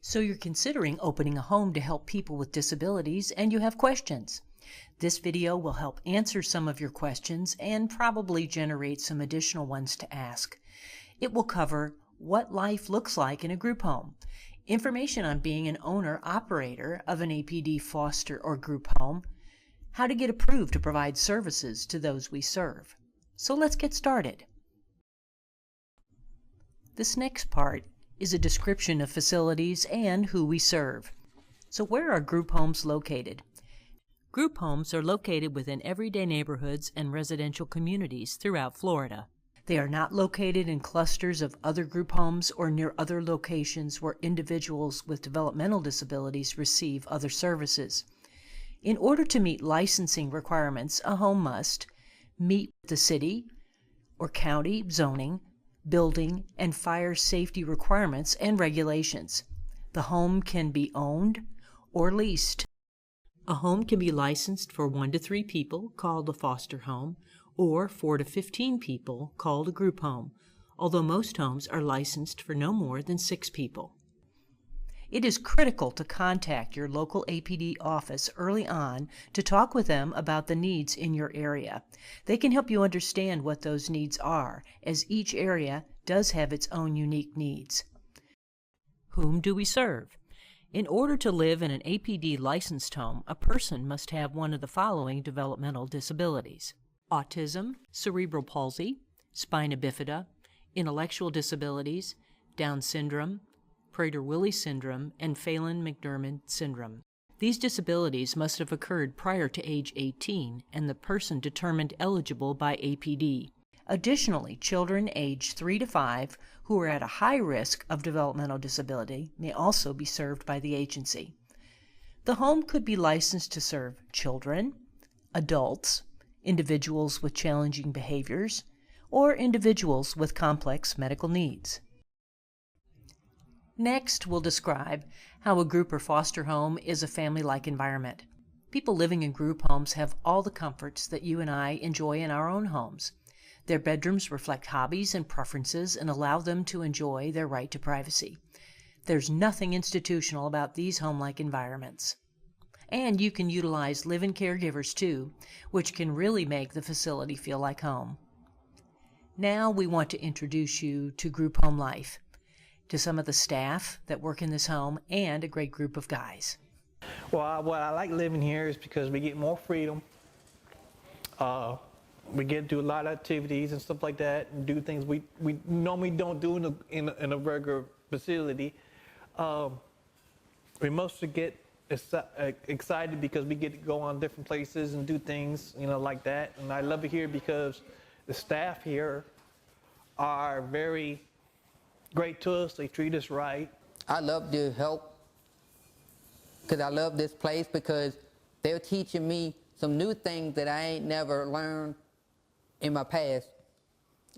So you're considering opening a home to help people with disabilities and you have questions. This video will help answer some of your questions and probably generate some additional ones to ask. It will cover what life looks like in a group home, information on being an owner-operator of an APD foster or group home, how to get approved to provide services to those we serve. So let's get started. This next part is a description of facilities and who we serve. So where are group homes located? Group homes are located within everyday neighborhoods and residential communities throughout Florida. They are not located in clusters of other group homes or near other locations where individuals with developmental disabilities receive other services. In order to meet licensing requirements, a home must meet the city or county zoning, building, and fire safety requirements and regulations. The home can be owned or leased. A home can be licensed for 1 to 3 people, called a foster home, or 4 to 15 people, called a group home, although most homes are licensed for no more than 6 people. It is critical to contact your local APD office early on to talk with them about the needs in your area. They can help you understand what those needs are, as each area does have its own unique needs. Whom do we serve? In order to live in an APD licensed home, a person must have one of the following developmental disabilities: autism, cerebral palsy, spina bifida, intellectual disabilities, Down syndrome, Prader-Willi syndrome, and Phelan-McDermid syndrome. These disabilities must have occurred prior to age 18 and the person determined eligible by APD. Additionally, children aged 3 to 5 who are at a high risk of developmental disability may also be served by the agency. The home could be licensed to serve children, adults, individuals with challenging behaviors, or individuals with complex medical needs. Next, we'll describe how a group or foster home is a family-like environment. People living in group homes have all the comforts that you and I enjoy in our own homes. Their bedrooms reflect hobbies and preferences and allow them to enjoy their right to privacy. There's nothing institutional about these home-like environments. And you can utilize live-in caregivers too, which can really make the facility feel like home. Now we want to introduce you to group home life, to some of the staff that work in this home, and a great group of guys. Well, what I like living here is because we get more freedom. We get to do a lot of activities and stuff like that, and do things we normally don't do in a regular facility. We mostly get excited because we get to go on different places and do things, like that. And I love it here because the staff here are very great to us. They treat us right. I love to help because I love this place because they're teaching me some new things that I ain't never learned in my past,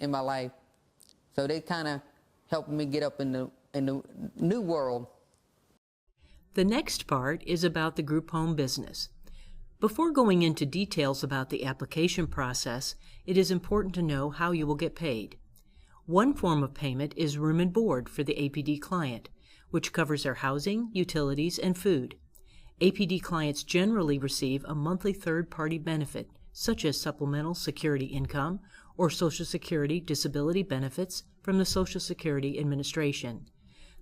in my life. So they kind of helping me get up in the new world. The next part is about the group home business. Before going into details about the application process, it is important to know how you will get paid. One form of payment is room and board for the APD client, which covers their housing, utilities, and food. APD clients generally receive a monthly third-party benefit, such as supplemental security income or Social Security disability benefits from the Social Security Administration.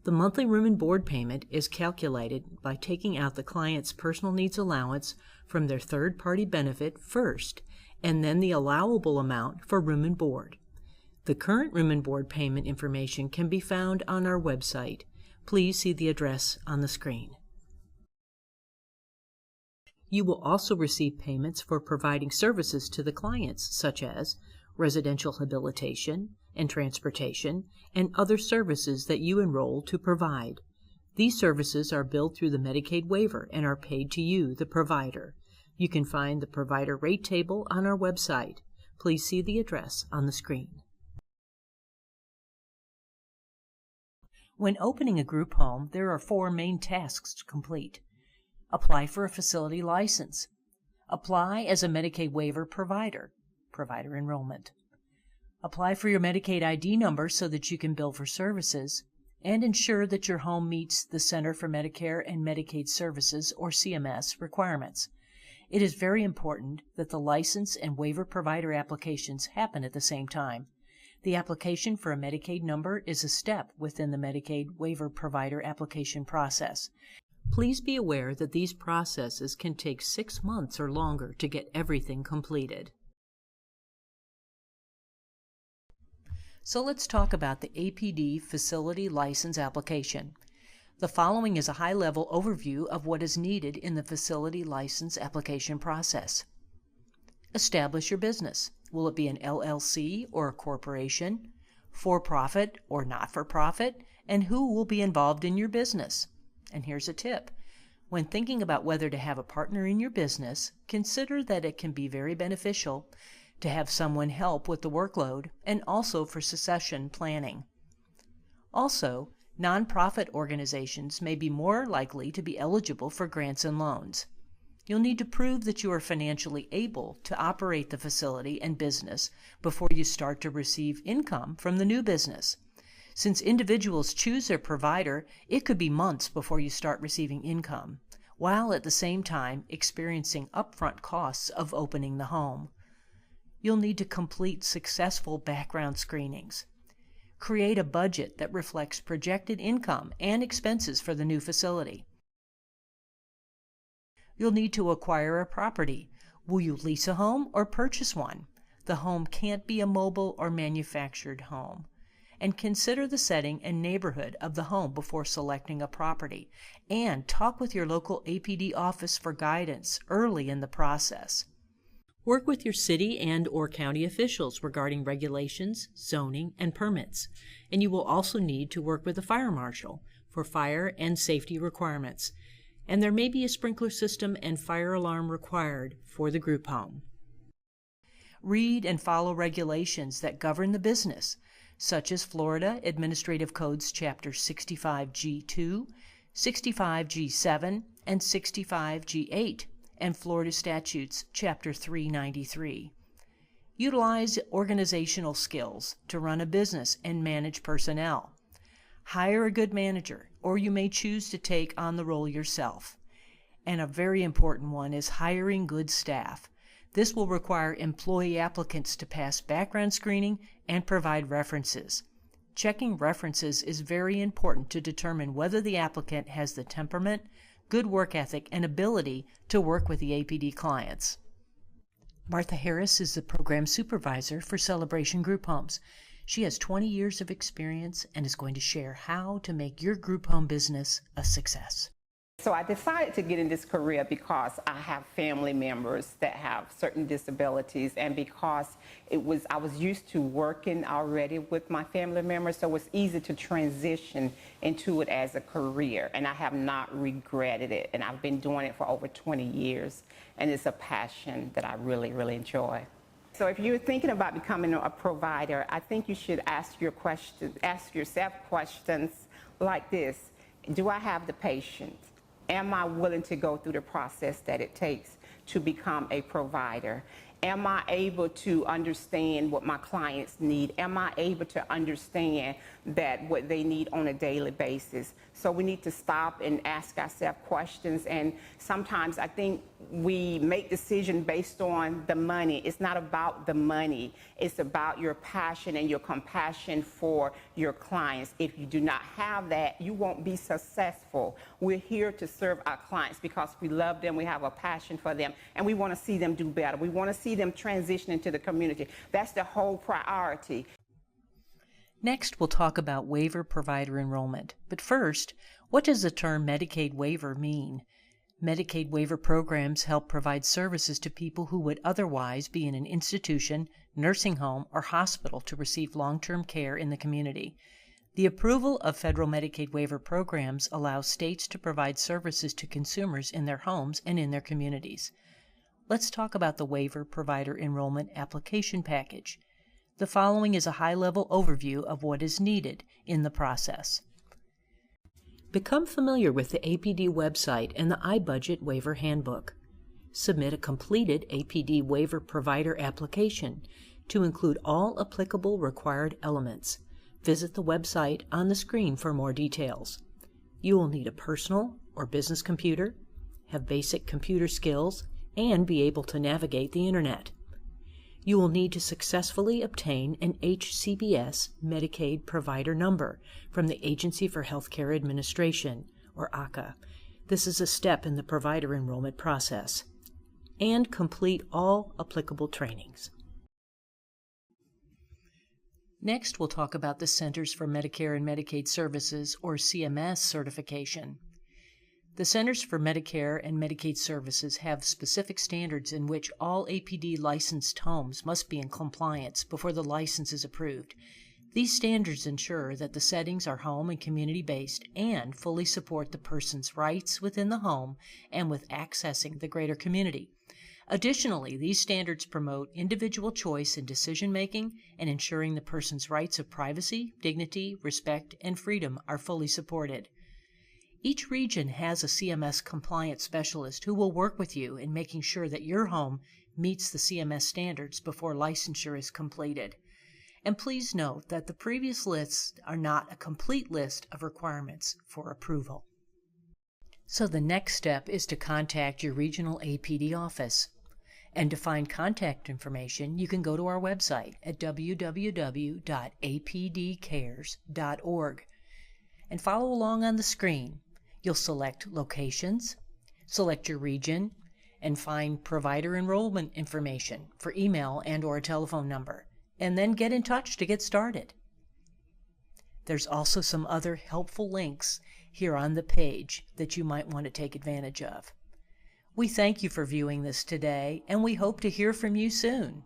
The monthly room and board payment is calculated by taking out the client's personal needs allowance from their third-party benefit first, and then the allowable amount for room and board. The current room and board payment information can be found on our website. Please see the address on the screen. You will also receive payments for providing services to the clients, such as residential habilitation and transportation, and other services that you enroll to provide. These services are billed through the Medicaid waiver and are paid to you, the provider. You can find the provider rate table on our website. Please see the address on the screen. When opening a group home, there are 4 main tasks to complete. Apply for a facility license. Apply as a Medicaid waiver provider, provider enrollment. Apply for your Medicaid ID number so that you can bill for services. and ensure that your home meets the Center for Medicare and Medicaid Services, or CMS, requirements. It is very important that the license and waiver provider applications happen at the same time. The application for a Medicaid number is a step within the Medicaid waiver provider application process. Please be aware that these processes can take 6 months or longer to get everything completed. So let's talk about the APD Facility License application. The following is a high-level overview of what is needed in the facility license application process. Establish your business. Will it be an LLC or a corporation, for-profit or not-for-profit, and who will be involved in your business? And here's a tip. When thinking about whether to have a partner in your business, consider that it can be very beneficial to have someone help with the workload and also for succession planning. Also, nonprofit organizations may be more likely to be eligible for grants and loans. You'll need to prove that you are financially able to operate the facility and business before you start to receive income from the new business. Since individuals choose their provider, it could be months before you start receiving income, while at the same time experiencing upfront costs of opening the home. You'll need to complete successful background screenings. Create a budget that reflects projected income and expenses for the new facility. You'll need to acquire a property. Will you lease a home or purchase one? The home can't be a mobile or manufactured home. And consider the setting and neighborhood of the home before selecting a property. And talk with your local APD office for guidance early in the process. Work with your city and/or county officials regarding regulations, zoning, and permits. And you will also need to work with the fire marshal for fire and safety requirements. And there may be a sprinkler system and fire alarm required for the group home. Read and follow regulations that govern the business, such as Florida Administrative Codes Chapter 65G2, 65G7, and 65G8, and Florida Statutes Chapter 393. Utilize organizational skills to run a business and manage personnel. Hire a good manager, or you may choose to take on the role yourself. And a very important one is hiring good staff. This will require employee applicants to pass background screening and provide references. Checking references is very important to determine whether the applicant has the temperament, good work ethic, and ability to work with the APD clients. Martha Harris is the program supervisor for Celebration Group Homes. She has 20 years of experience and is going to share how to make your group home business a success. So I decided to get in this career because I have family members that have certain disabilities, and because I was used to working already with my family members, so it was easy to transition into it as a career, and I have not regretted it, and I've been doing it for over 20 years, and it's a passion that I really, really enjoy. So if you're thinking about becoming a provider, I think you should ask yourself questions like this. Do I have the patience? Am I willing to go through the process that it takes to become a provider? Am I able to understand what my clients need? Am I able to understand that what they need on a daily basis? So we need to stop and ask ourselves questions. And sometimes I think we make decisions based on the money. It's not about the money. It's about your passion and your compassion for your clients. If you do not have that, you won't be successful. We're here to serve our clients because we love them, we have a passion for them, and we want to see them do better. We want to see them transition into the community. That's the whole priority. Next, we'll talk about waiver provider enrollment. But first, what does the term Medicaid waiver mean? Medicaid waiver programs help provide services to people who would otherwise be in an institution, nursing home, or hospital to receive long-term care in the community. The approval of federal Medicaid waiver programs allows states to provide services to consumers in their homes and in their communities. Let's talk about the waiver provider enrollment application package. The following is a high-level overview of what is needed in the process. Become familiar with the APD website and the iBudget Waiver Handbook. Submit a completed APD waiver provider application to include all applicable required elements. Visit the website on the screen for more details. You will need a personal or business computer, have basic computer skills, and be able to navigate the Internet. You will need to successfully obtain an HCBS Medicaid provider number from the Agency for Healthcare Administration, or ACA. This is a step in the provider enrollment process. And complete all applicable trainings. Next, we'll talk about the Centers for Medicare and Medicaid Services, or CMS certification. The Centers for Medicare and Medicaid Services have specific standards in which all APD licensed homes must be in compliance before the license is approved. These standards ensure that the settings are home and community-based and fully support the person's rights within the home and with accessing the greater community. Additionally, these standards promote individual choice in decision-making and ensuring the person's rights of privacy, dignity, respect, and freedom are fully supported. Each region has a CMS compliance specialist who will work with you in making sure that your home meets the CMS standards before licensure is completed. And please note that the previous lists are not a complete list of requirements for approval. So the next step is to contact your regional APD office. And to find contact information, you can go to our website at www.apdcares.org and follow along on the screen. You'll select locations, select your region, and find provider enrollment information for email and/or a telephone number, and then get in touch to get started. There's also some other helpful links here on the page that you might want to take advantage of. We thank you for viewing this today, and we hope to hear from you soon.